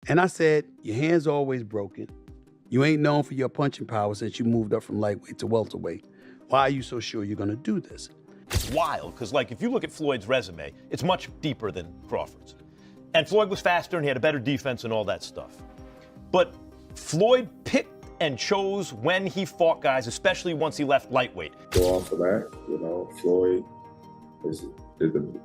And I said, your hand's always broken. You ain't known for your punching power since you moved up from lightweight to welterweight. Why are you so sure you're going to do this? It's wild, because if you look at Floyd's resume, it's much deeper than Crawford's. And Floyd was faster and he had a better defense and all that stuff. But Floyd picked and chose when he fought guys, especially once he left lightweight. Go off of that, Floyd is the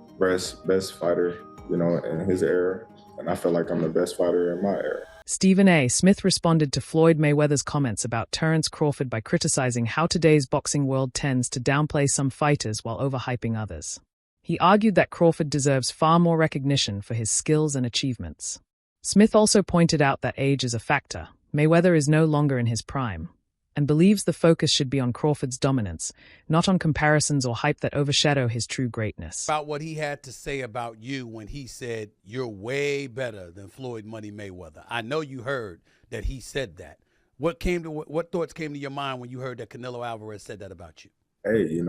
best fighter, in his era. And I feel like I'm the best fighter in my era. Stephen A. Smith responded to Floyd Mayweather's comments about Terence Crawford by criticizing how today's boxing world tends to downplay some fighters while overhyping others. He argued that Crawford deserves far more recognition for his skills and achievements. Smith also pointed out that age is a factor. Mayweather is no longer in his prime, and believes the focus should be on Crawford's dominance, not on comparisons or hype that overshadow his true greatness. About what he had to say about you when he said, you're way better than Floyd Money Mayweather. I know you heard that he said that. What thoughts came to your mind when you heard that Canelo Alvarez said that about you? Hey,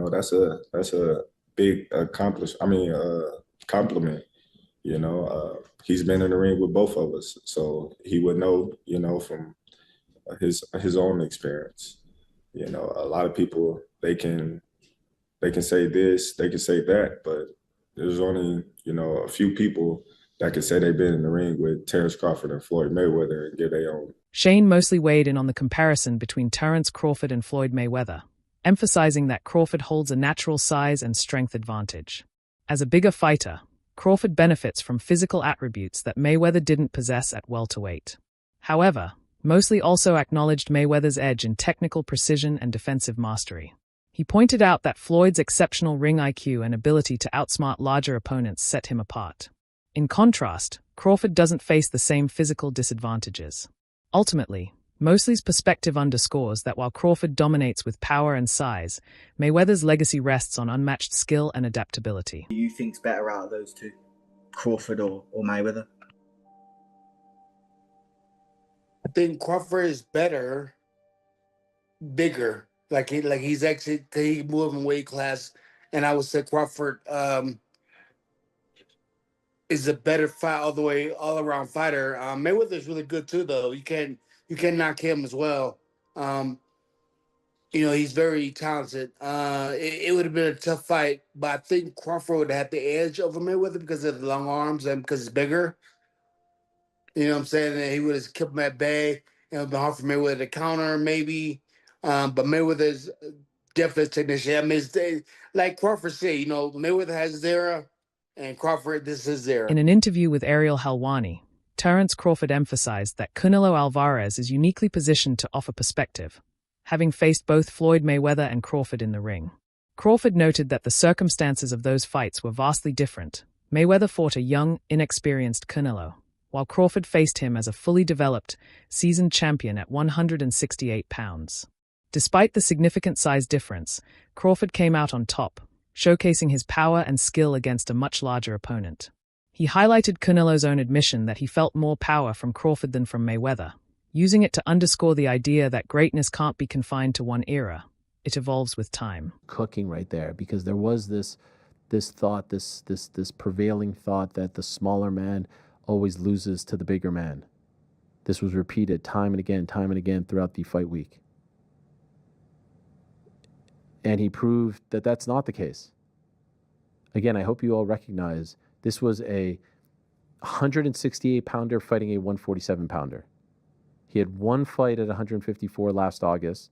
that's a big compliment. He's been in the ring with both of us, so he would know, from his own experience. A lot of people, they can say this, they can say that, but there's only, a few people that can say they've been in the ring with Terence Crawford and Floyd Mayweather and give their own. Shane mostly weighed in on the comparison between Terence Crawford and Floyd Mayweather, emphasizing that Crawford holds a natural size and strength advantage. As a bigger fighter, Crawford benefits from physical attributes that Mayweather didn't possess at welterweight. However, mostly also acknowledged Mayweather's edge in technical precision and defensive mastery. He pointed out that Floyd's exceptional ring IQ and ability to outsmart larger opponents set him apart. In contrast, Crawford doesn't face the same physical disadvantages. Ultimately, Mosley's perspective underscores that while Crawford dominates with power and size, Mayweather's legacy rests on unmatched skill and adaptability. Who do you think's better out of those two, Crawford or Mayweather? I think Crawford is better, bigger. He's actually he moved in weight class, and I would say Crawford is a better fight all around fighter. Mayweather's really good too, though. You can't knock him as well. He's very talented. It would have been a tough fight, but I think Crawford would have had the edge over Mayweather because of the long arms and because he's bigger. You know what I'm saying? And he would have kept him at bay. It would have been hard for Mayweather to counter, maybe. But Mayweather's definitely a technician. I mean, like Crawford said, Mayweather has his era, and Crawford, this is his era. In an interview with Ariel Helwani, Terence Crawford emphasized that Canelo Alvarez is uniquely positioned to offer perspective, having faced both Floyd Mayweather and Crawford in the ring. Crawford noted that the circumstances of those fights were vastly different. Mayweather fought a young, inexperienced Canelo, while Crawford faced him as a fully developed, seasoned champion at 168 pounds. Despite the significant size difference, Crawford came out on top, showcasing his power and skill against a much larger opponent. He highlighted Canelo's own admission that he felt more power from Crawford than from Mayweather, using it to underscore the idea that greatness can't be confined to one era. It evolves with time. Cooking right there, because there was this thought, this prevailing thought that the smaller man always loses to the bigger man. This was repeated time and again throughout the fight week. And he proved that that's not the case. Again, I hope you all recognize this was a 168-pounder fighting a 147-pounder. He had one fight at 154 last August,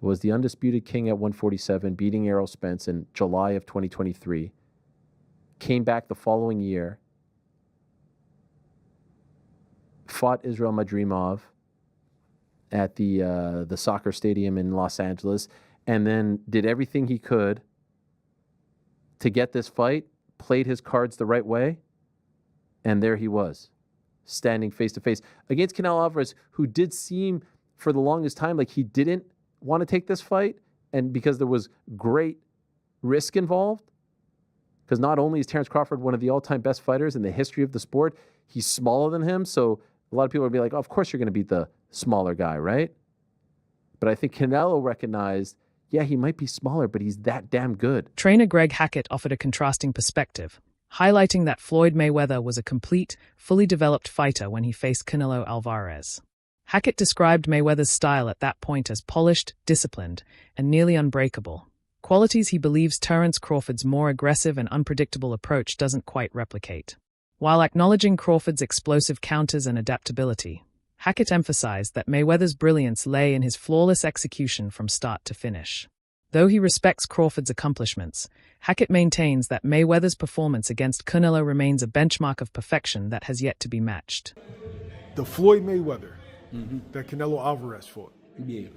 was the undisputed king at 147, beating Errol Spence in July of 2023, came back the following year, fought Israel Madrimov at the soccer stadium in Los Angeles, and then did everything he could to get this fight, played his cards the right way, and there he was, standing face-to-face against Canelo Alvarez, who did seem for the longest time like he didn't want to take this fight, and because there was great risk involved, because not only is Terence Crawford one of the all-time best fighters in the history of the sport, he's smaller than him, so a lot of people would be like, oh, of course you're going to beat the smaller guy, right? But I think Canelo recognized, yeah, he might be smaller, but he's that damn good. Trainer Greg Hackett offered a contrasting perspective, highlighting that Floyd Mayweather was a complete, fully developed fighter when he faced Canelo Alvarez. Hackett described Mayweather's style at that point as polished, disciplined, and nearly unbreakable, qualities he believes Terence Crawford's more aggressive and unpredictable approach doesn't quite replicate. While acknowledging Crawford's explosive counters and adaptability, Hackett emphasized that Mayweather's brilliance lay in his flawless execution from start to finish. Though he respects Crawford's accomplishments, Hackett maintains that Mayweather's performance against Canelo remains a benchmark of perfection that has yet to be matched. The Floyd Mayweather that Canelo Alvarez fought. Yeah.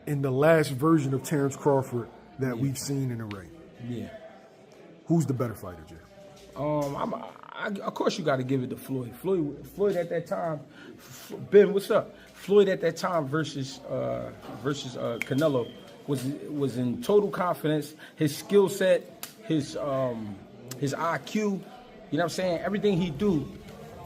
In the last version of Terence Crawford that we've seen in the ring. Yeah. Who's the better fighter, Jay? Of course you got to give it to Floyd. Floyd at that time, Ben, what's up? Floyd at that time versus Canelo was in total confidence. His skill set, his IQ, you know what I'm saying? Everything he do,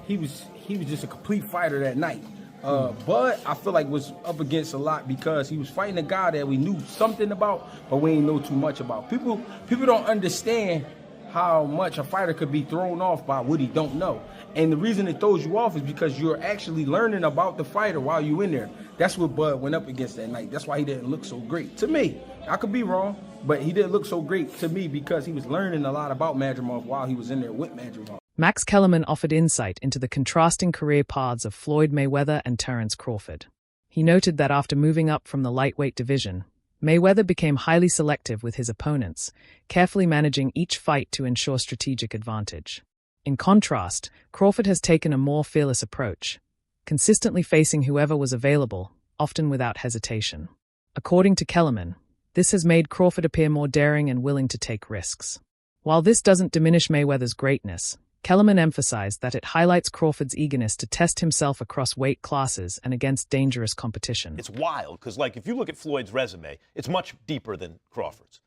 he was just a complete fighter that night. But I feel like was up against a lot because he was fighting a guy that we knew something about, but we ain't know too much about. People don't understand how much a fighter could be thrown off by what he don't know. And the reason it throws you off is because you're actually learning about the fighter while you're in there. That's what Bud went up against that night. That's why he didn't look so great. To me, I could be wrong, but he didn't look so great to me because he was learning a lot about Madrimov while he was in there with Madrimov. Max Kellerman offered insight into the contrasting career paths of Floyd Mayweather and Terence Crawford. He noted that after moving up from the lightweight division, Mayweather became highly selective with his opponents, carefully managing each fight to ensure strategic advantage. In contrast, Crawford has taken a more fearless approach, consistently facing whoever was available, often without hesitation. According to Kellerman, this has made Crawford appear more daring and willing to take risks. While this doesn't diminish Mayweather's greatness, Kellerman emphasized that it highlights Crawford's eagerness to test himself across weight classes and against dangerous competition. It's wild because, like, if you look at Floyd's resume, it's much deeper than Crawford's.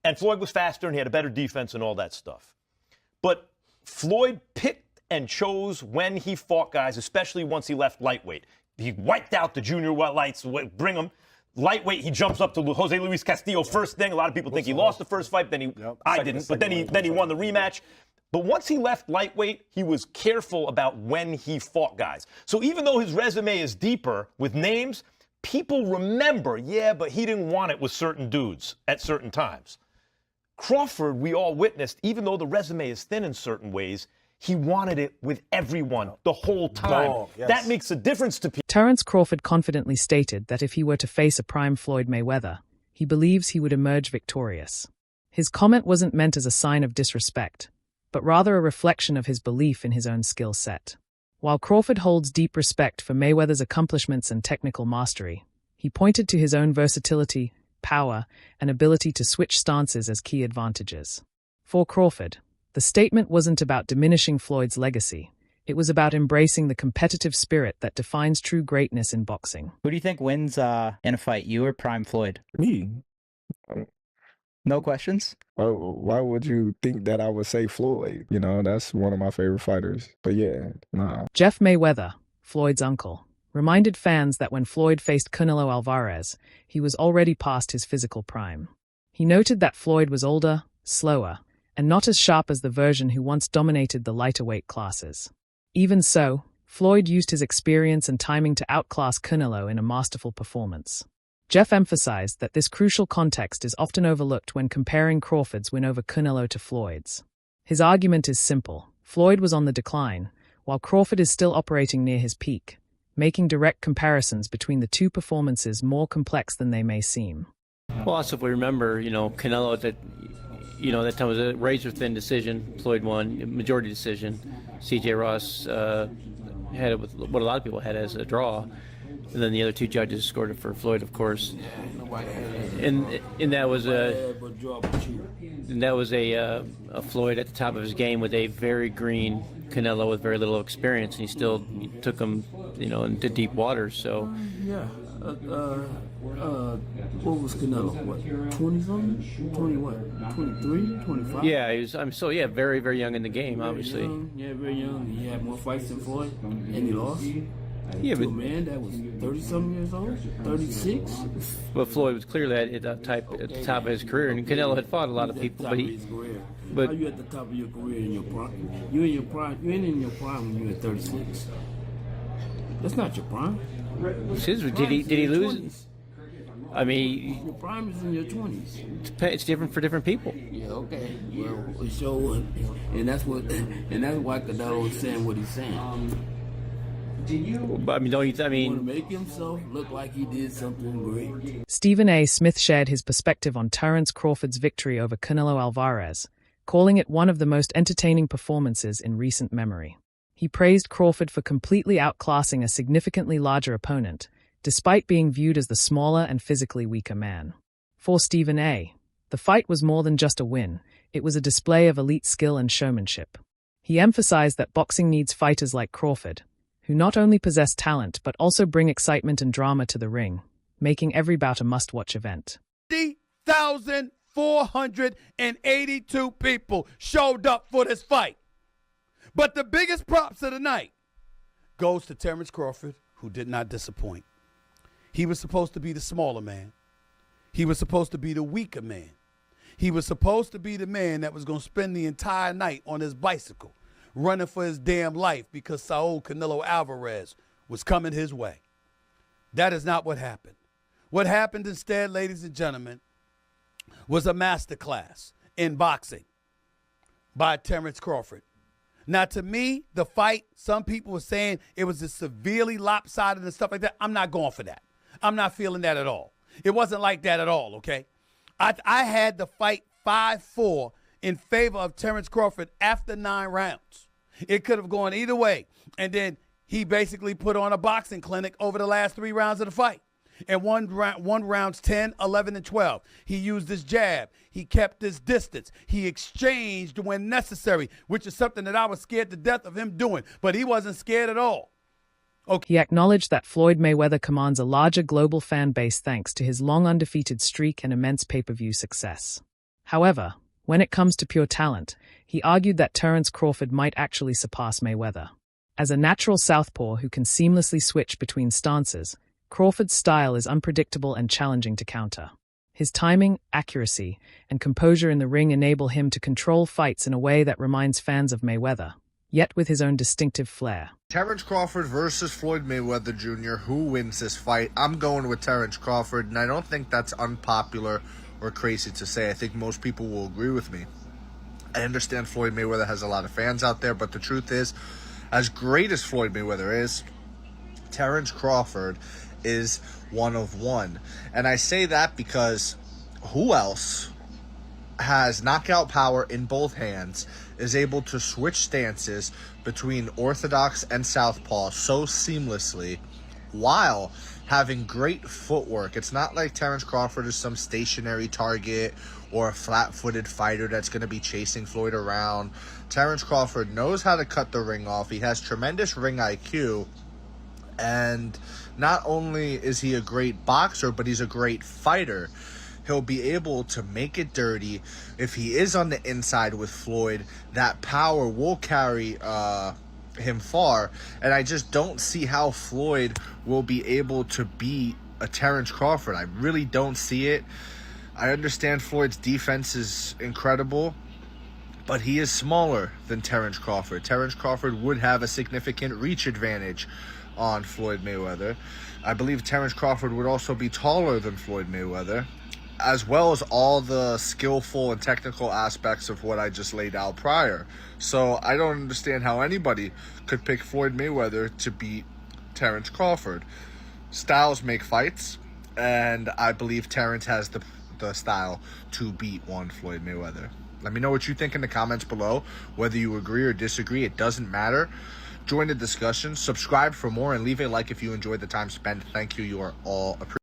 And Floyd was faster and he had a better defense and all that stuff. But Floyd picked and chose when he fought guys, especially once he left lightweight. He wiped out the junior lights, bring them. Lightweight, he jumps up to Jose Luis Castillo first thing. A lot of people think he lost the first fight, I didn't, but then he won the rematch. But once he left lightweight, he was careful about when he fought guys. So even though his resume is deeper with names, people remember, but he didn't want it with certain dudes at certain times. Crawford, we all witnessed, even though the resume is thin in certain ways, he wanted it with everyone the whole time. That makes a difference to people. Terence Crawford confidently stated that if he were to face a prime Floyd Mayweather, he believes he would emerge victorious. His comment wasn't meant as a sign of disrespect, but rather a reflection of his belief in his own skill set. While Crawford holds deep respect for Mayweather's accomplishments and technical mastery, he pointed to his own versatility, power, and ability to switch stances as key advantages. For Crawford, the statement wasn't about diminishing Floyd's legacy. It was about embracing the competitive spirit that defines true greatness in boxing. Who do you think wins in a fight, you or Prime Floyd? Me. No questions? Why would you think that I would say Floyd? You know, that's one of my favorite fighters. But yeah, nah. Jeff Mayweather, Floyd's uncle, reminded fans that when Floyd faced Canelo Alvarez, he was already past his physical prime. He noted that Floyd was older, slower, and not as sharp as the version who once dominated the lighter weight classes. Even so, Floyd used his experience and timing to outclass Canelo in a masterful performance. Jeff emphasized that this crucial context is often overlooked when comparing Crawford's win over Canelo to Floyd's. His argument is simple. Floyd was on the decline, while Crawford is still operating near his peak, making direct comparisons between the two performances more complex than they may seem. Well, also if we remember, Canelo that time was a razor-thin decision. Floyd won, majority decision. C.J. Ross had it with what a lot of people had as a draw. And then the other two judges scored it for Floyd, of course. And that was a Floyd at the top of his game with a very green Canelo with very little experience, and he still took him, into deep waters. So. What was Canelo? What, 20-something? 20 what? 23? 25? Yeah, he was. Very, very young in the game, obviously. Very young. He had more fights than Floyd, and he lost. Yeah, to a but man that was 30-something years old, 36. but Floyd was clearly at the top of his career, and Canelo had fought a lot of people, but How you at the top of your career in your prime? You in your prime? You ain't in your prime when you're at 36. That's not your prime. did he lose? 20s. I mean, Your prime is in your 20s. it's different for different people. Yeah, okay. Well, so, and that's why Canelo is saying what he's saying. But, I mean, don't you? I Want to mean, make himself look like he did something great. Stephen A. Smith shared his perspective on Terence Crawford's victory over Canelo Alvarez, calling it one of the most entertaining performances in recent memory. He praised Crawford for completely outclassing a significantly larger opponent, despite being viewed as the smaller and physically weaker man. For Stephen A., the fight was more than just a win, it was a display of elite skill and showmanship. He emphasized that boxing needs fighters like Crawford, who not only possess talent but also bring excitement and drama to the ring, making every bout a must-watch event. 50,482 people showed up for this fight. But the biggest props of the night goes to Terence Crawford, who did not disappoint. He was supposed to be the smaller man. He was supposed to be the weaker man. He was supposed to be the man that was going to spend the entire night on his bicycle, running for his damn life because Saul Canelo Alvarez was coming his way. That is not what happened. What happened instead, ladies and gentlemen, was a masterclass in boxing by Terence Crawford. Now, to me, the fight, some people were saying it was just severely lopsided and stuff like that. I'm not going for that. I'm not feeling that at all. It wasn't like that at all, okay? I had the fight 5-4 in favor of Terence Crawford after 9 rounds. It could have gone either way. And then he basically put on a boxing clinic over the last 3 rounds of the fight. And one rounds 10, 11, and 12. He used his jab. He kept his distance. He exchanged when necessary, which is something that I was scared to death of him doing. But he wasn't scared at all. Okay. He acknowledged that Floyd Mayweather commands a larger global fan base thanks to his long undefeated streak and immense pay-per-view success. However, when it comes to pure talent, he argued that Terence Crawford might actually surpass Mayweather. As a natural southpaw who can seamlessly switch between stances, Crawford's style is unpredictable and challenging to counter. His timing, accuracy, and composure in the ring enable him to control fights in a way that reminds fans of Mayweather, yet with his own distinctive flair. Terence Crawford versus Floyd Mayweather Jr. Who wins this fight? I'm going with Terence Crawford, and I don't think that's unpopular or crazy to say. I think most people will agree with me. I understand Floyd Mayweather has a lot of fans out there, but the truth is, as great as Floyd Mayweather is, Terence Crawford is one of one. And I say that because who else has knockout power in both hands, is able to switch stances between orthodox and southpaw so seamlessly while having great footwork? It's not like Terence Crawford is some stationary target or a flat-footed fighter that's going to be chasing Floyd around. Terence Crawford knows how to cut the ring off. He has tremendous ring IQ. And not only is he a great boxer, but he's a great fighter. He'll be able to make it dirty. If he is on the inside with Floyd, that power will carry him far. And I just don't see how Floyd will be able to beat a Terence Crawford. I really don't see it. I understand Floyd's defense is incredible, but he is smaller than Terence Crawford. Terence Crawford would have a significant reach advantage on Floyd Mayweather. I believe Terence Crawford would also be taller than Floyd Mayweather, as well as all the skillful and technical aspects of what I just laid out prior. So I don't understand how anybody could pick Floyd Mayweather to beat Terence Crawford. Styles make fights, and I believe Terence has the style to beat one Floyd Mayweather. Let me know what you think in the comments below. Whether you agree or disagree, it doesn't matter. Join the discussion, subscribe for more, and leave a like if you enjoyed the time spent. Thank you. You are all appreciated.